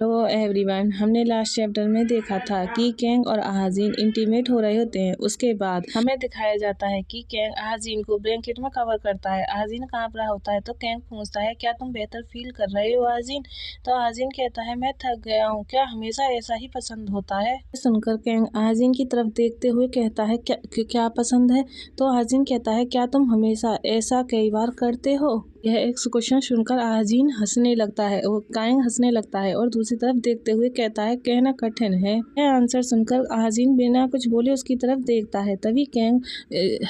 तो एवरीवन, हमने last chapter में देखा था कि कैंग और आहाजीन इंटीमेट हो रहे होते हैं। उसके बाद हमें दिखाया जाता है कि कैंग आहाजीन को ब्लैंकेट में कवर करता है। आहाजीन कांप रहा होता है तो कैंग पूछता है, क्या तुम बेहतर फील कर रहे हो आहाजीन? तो आहाजीन कहता है, मैं थक गया हूँ, क्या हमेशा ऐसा ही पसंद होता है? सुनकर कैंग आहाजीन की तरफ देखते हुए कहता है, क्या पसंद है? तो आहाजीन कहता है, क्या तुम हमेशा ऐसा कई बार करते हो? यह एक क्वेश्चन सुनकर आहाजीन हंसने लगता है, वो कैंग हंसने लगता है और दूसरी तरफ देखते हुए कहता है, कहना कठिन है। यह आंसर सुनकर आहाजीन बिना कुछ बोले उसकी तरफ देखता है। तभी कैंग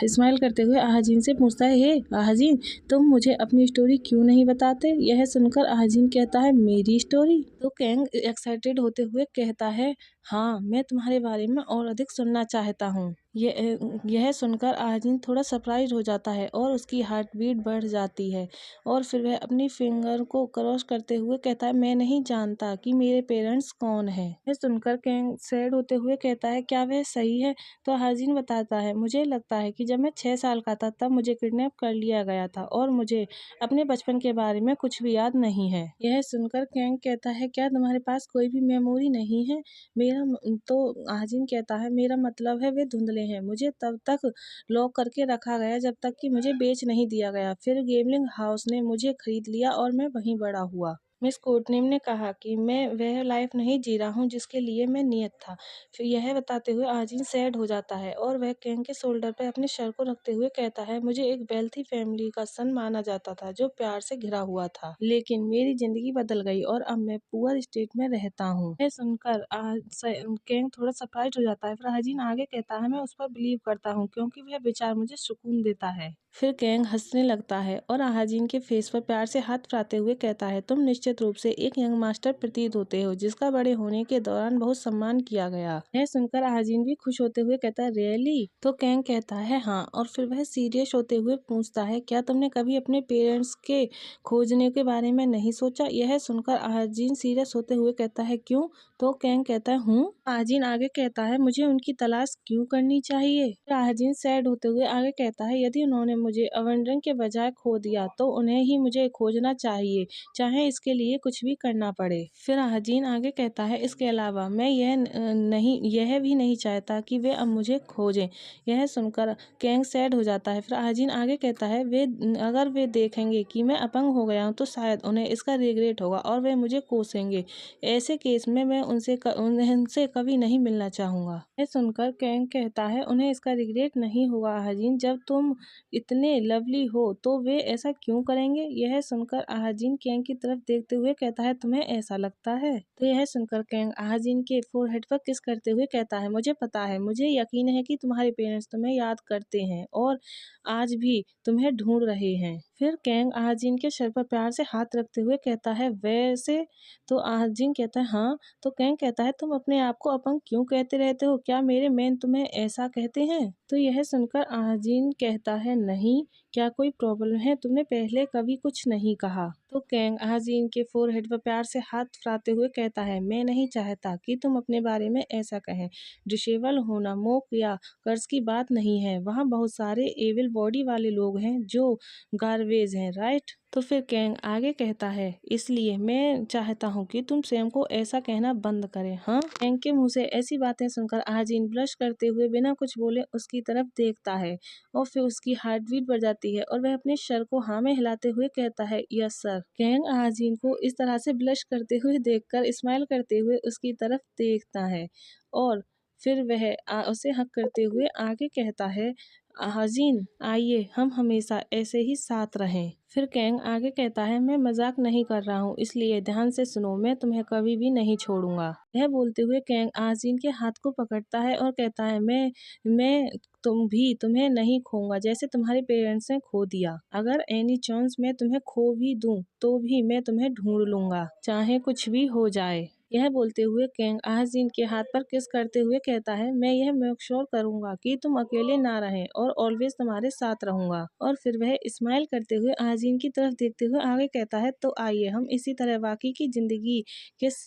स्माइल करते हुए आहाजीन से पूछता है, हे आहाजीन, तुम मुझे अपनी स्टोरी क्यों नहीं बताते? यह सुनकर आहाजीन कहता है, मेरी स्टोरी? तो कैंग एक्साइटेड होते हुए कहता है, हाँ, मैं तुम्हारे बारे में और अधिक सुनना चाहता हूँ। यह सुनकर आहाजीन थोड़ा सरप्राइज हो जाता है और उसकी हार्ट बीट बढ़ जाती है और फिर वह अपनी फिंगर को क्रॉस करते हुए कहता है, मैं नहीं जानता कि मेरे पेरेंट्स कौन है। यह सुनकर कैंग सैड होते हुए कहता है, क्या वह सही है? तो आहाजीन बताता है, मुझे लगता है कि जब मैं 6 साल का था तब मुझे किडनैप कर लिया गया था और मुझे अपने बचपन के बारे में कुछ भी याद नहीं है। यह सुनकर कैंग कहता है, क्या तुम्हारे पास कोई भी मेमोरी नहीं है? तो आहाजीन कहता है, मेरा मतलब है वे धुंधले हैं। मुझे तब तक लॉक करके रखा गया जब तक कि मुझे बेच नहीं दिया गया। फिर गेमलिंग हाउस ने मुझे खरीद लिया और मैं वहीं बड़ा हुआ। मिस कोर्टनेम ने कहा कि मैं वह लाइफ नहीं जी रहा हूँ जिसके लिए मैं नियत था। फिर यह बताते हुए आजीन सैड हो जाता है और वह कैंग के शोल्डर पर अपने सर को रखते हुए कहता है, मुझे एक वेल्थी फैमिली का सन माना जाता था जो प्यार से घिरा हुआ था, लेकिन मेरी जिंदगी बदल गई और अब मैं पुअर स्टेट में रहता हूँ। यह सुनकर कैंग थोड़ा सरप्राइज हो जाता है। फिर आजीन आगे कहता है, मैं उस पर बिलीव करता हूँ क्योंकि वह विचार मुझे सुकून देता है। फिर कैंग हंसने लगता है और आहाजीन के फेस पर प्यार से हाथ फिराते हुए कहता है, तुम निश्चित रूप से एक यंग मास्टर प्रतीत होते हो जिसका बड़े होने के दौरान बहुत सम्मान किया गया। यह सुनकर आहाजीन भी खुश होते हुए कहता है, रियली? तो कैंग कहता है, हाँ, और फिर वह सीरियस होते हुए पूछता है, क्या तुमने कभी अपने पेरेंट्स के खोजने के बारे में नहीं सोचा? यह सुनकर आहाजीन सीरियस होते हुए कहता है, क्यों? तो कैंग कहता है, हूँ? आहाजीन आगे कहता है, मुझे उनकी तलाश क्यों करनी चाहिए? फिर आहाजीन सैड होते हुए आगे कहता है, यदि उन्होंने मुझे अवेंडरिंग के बजाय खो दिया तो उन्हें ही मुझे खोजना चाहिए, चाहे इसके लिए कुछ भी करना पड़े। फिर आहाजीन आगे कहता है, इसके अलावा मैं यह भी नहीं चाहता कि वे अब मुझे खोजें। यह सुनकर कैंग सैड हो जाता है। फिर आहाजीन आगे कहता है, अगर वे देखेंगे कि मैं अपंग हो गया हूँ तो शायद उन्हें इसका रिग्रेट होगा और वे मुझे कोसेंगे। ऐसे केस में मैं उनसे कभी नहीं मिलना चाहूंगा। यह सुनकर कैंग कहता है, उन्हें इसका रिग्रेट नहीं होगा आहाजीन, जब तुम इतने लवली हो तो वे ऐसा क्यों करेंगे? यह सुनकर आहाजीन कैंग की तरफ देखते हुए कहता है, तुम्हें ऐसा लगता है? तो यह सुनकर कैंग आहाजीन के फोरहेड पर किस करते हुए कहता है, मुझे पता है, मुझे यकीन है कि तुम्हारे पेरेंट्स तुम्हें याद करते हैं और आज भी तुम्हें ढूंढ रहे हैं। फिर कैंग आहाजीन के सर पर प्यार से हाथ रखते हुए कहता है, वैसे? तो आहाजीन कहता है, हाँ। तो कैंग कहता है, तुम अपने आप को अपंग क्यों कहते रहते हो? क्या मेरे मेन तुम्हें ऐसा कहते हैं? तो यह सुनकर आहाजीन कहता है, नहीं, क्या कोई प्रॉब्लम है? तुमने पहले कभी कुछ नहीं कहा। तो कैंग आहाजीन के फोरहेड पर प्यार से हाथ फिराते हुए कहता है, मैं नहीं चाहता कि तुम अपने बारे में ऐसा कहें। डिसेबल होना मोक या कर्ज की बात नहीं है। वहाँ बहुत सारे एविल बॉडी वाले लोग हैं जो गार्बेज हैं, राइट? तो फिर कैंग आगे कहता है, इसलिए मैं चाहता हूँ कि तुम स्वयं को ऐसा कहना बंद करें। हाँ? कैंग के मुंह से ऐसी बातें सुनकर आहाजीन ब्लश करते हुए बिना कुछ बोले उसकी तरफ देखता है और फिर उसकी हार्ट बीट बढ़ जाती है और वह अपने सर को हाँ में हिलाते हुए कहता है, यस सर। कैंग आहाजीन को इस तरह से ब्लश करते हुए देखकर स्माइल करते हुए उसकी तरफ देखता है और फिर वह उसे हक करते हुए आगे कहता है, आहाजीन, आइए हम हमेशा ऐसे ही साथ रहें। फिर कैंग आगे कहता है, मैं मजाक नहीं कर रहा हूँ, इसलिए ध्यान से सुनो, मैं तुम्हें कभी भी नहीं छोड़ूंगा। यह बोलते हुए कैंग आहाजीन के हाथ को पकड़ता है और कहता है, मैं तुम्हें नहीं खोऊंगा जैसे तुम्हारे पेरेंट्स ने खो दिया। अगर एनी चांस मैं तुम्हें खो भी दूं तो भी मैं तुम्हें ढूंढ लूंगा, चाहे कुछ भी हो जाए। यह बोलते हुए कैंग आहाजीन के हाथ पर किस करते हुए कहता है, मैं यह मेक श्योर करूंगा कि तुम अकेले ना रहें और ऑलवेज तुम्हारे साथ रहूंगा। और फिर वह स्माइल करते हुए आहाजीन की तरफ देखते हुए आगे कहता है, तो आइए हम इसी तरह बाकी की जिंदगी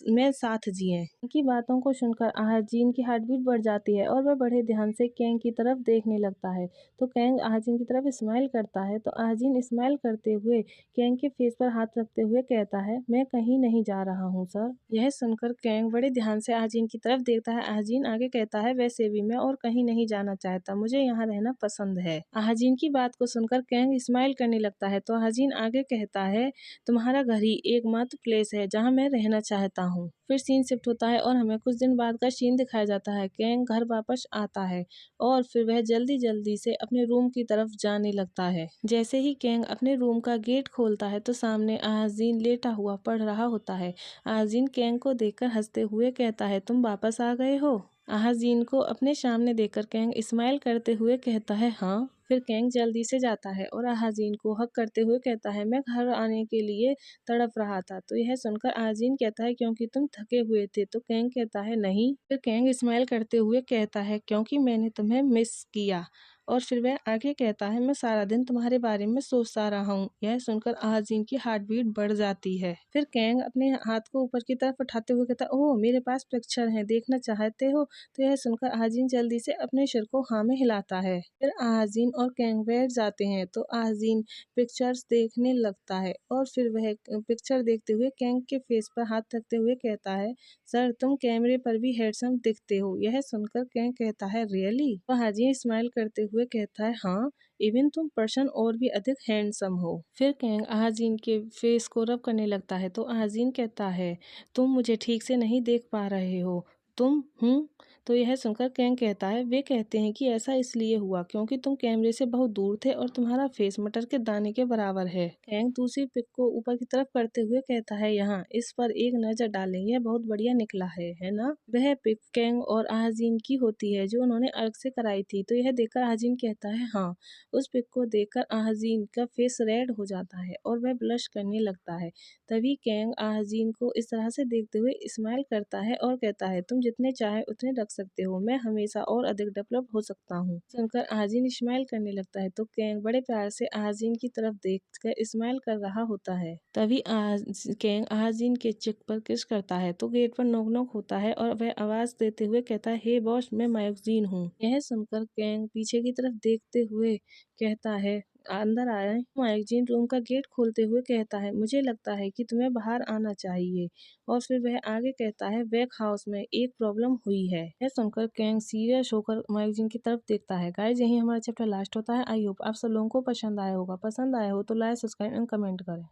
में साथ जिएं। उनकी बातों को सुनकर आहाजीन की हार्ट बीट बढ़ जाती है और वह बड़े ध्यान से कैंग की तरफ देखने लगता है। तो कैंग आहाजीन की तरफ स्माइल करता है तो आहाजीन स्माइल करते हुए कैंग के फेस पर हाथ रखते हुए कहता है, मैं कहीं नहीं जा रहा हूँ सर। यह सुनकर कैंग बड़े ध्यान से आजीन की तरफ देखता है। आजीन आगे कहता है, वैसे भी मैं और कहीं नहीं जाना चाहता, मुझे यहाँ रहना पसंद है। आजीन की बात को सुनकर कैंग स्माइल करने लगता है। तो आजीन आगे कहता है, तुम्हारा घर ही एकमात्र प्लेस है जहाँ मैं रहना चाहता हूँ। फिर सीन शिफ्ट होता है और हमें कुछ दिन बाद का सीन दिखाया जाता है। कैंग घर वापस आता है और फिर वह जल्दी जल्दी से अपने रूम की तरफ जाने लगता है। जैसे ही कैंग अपने रूम का गेट खोलता है तो सामने आजीन लेटा हुआ पढ़ रहा होता है। आजीन कैंग को देखकर हंसते हुए कहता है, तुम वापस आ गए हो। आजीन को अपने सामने देखकर कैंग स्माइल करते हुए कहता है, हाँ। फिर कैंग जल्दी से जाता है और आजीन को हक करते हुए कहता है, मैं घर आने के लिए तड़प रहा था। तो यह सुनकर आजीन कहता है, क्योंकि तुम थके हुए थे। तो कैंग कहता है, नहीं। फिर कैंग स्माइल करते हुए कहता है, क्योंकि मैंने तुम्हें मिस किया। और फिर वह आगे कहता है, मैं सारा दिन तुम्हारे बारे में सोचता रहा हूँ। यह सुनकर आजीन की हार्ट बीट बढ़ जाती है। फिर कैंग अपने हाथ को ऊपर की तरफ उठाते हुए कहता है, ओह मेरे पास पिक्चर है, देखना चाहते हो। तो यह सुनकर आजीन जल्दी से अपने सिर को हाँ में हिलाता है। फिर आजीन और कैंग बैठ जाते हैं। तो आजीन पिक्चर्स देखने लगता है और फिर वह पिक्चर देखते हुए कैंग के फेस पर हाथ रखते हुए कहता है, सर तुम कैमरे पर भी हैंडसम दिखते हो। यह सुनकर कैंग कहता है, रियली। तो हाजी स्माइल करते हुए कहता है, हाँ, इवन तुम पर्सन और भी अधिक हैंडसम हो। फिर कैंग आजीन के फेस को रब करने लगता है। तो आजीन कहता है, तुम मुझे ठीक से नहीं देख पा रहे हो, तुम तो यह सुनकर कैंग कहता है, वे कहते हैं कि ऐसा इसलिए हुआ क्योंकि तुम कैमरे से बहुत दूर थे और तुम्हारा फेस मटर के दाने के बराबर है। कैंग दूसरी पिक को ऊपर की तरफ करते हुए कहता है, यहाँ इस पर एक नजर डालें, यह बहुत बढ़िया निकला है ना। वह पिक कैंग और आजीन की होती है जो उन्होंने अर्ग से कराई थी। तो यह देखकर आजीन कहता है, हाँ। उस पिक को देखकर आजीन का फेस रेड हो जाता है और वह ब्लश करने लगता है। तभी कैंग आजीन को इस तरह से देखते हुए स्माइल करता है और कहता है, तुम जितने चाहे उतने रख सकते हो, मैं हमेशा और अधिक डेवलप हो सकता हूँ। सुनकर आजीन स्माइल करने लगता है। तो कैंग बड़े प्यार से आजीन की तरफ देखकर स्माइल कर रहा होता है। तभी कैंग आजीन के चिक पर किस करता है। तो गेट पर नॉक नॉक होता है और वह आवाज देते हुए कहता है, हे बॉस, मैं मैगजीन हूँ। यह सुनकर कैंग पीछे की तरफ देखते हुए कहता है, अंदर आए। मैगजीन रूम का गेट खोलते हुए कहता है, मुझे लगता है कि तुम्हें बाहर आना चाहिए। और फिर वह आगे कहता है, वेक हाउस में एक प्रॉब्लम हुई है। यह सुनकर कैंग सीरियस होकर मैगजीन की तरफ देखता है। गाइस, यही हमारा चैप्टर लास्ट होता है। आई होप आप सब लोगों को पसंद आया होगा। पसंद आया हो तो लाइक, सब्सक्राइब एंड कमेंट करें।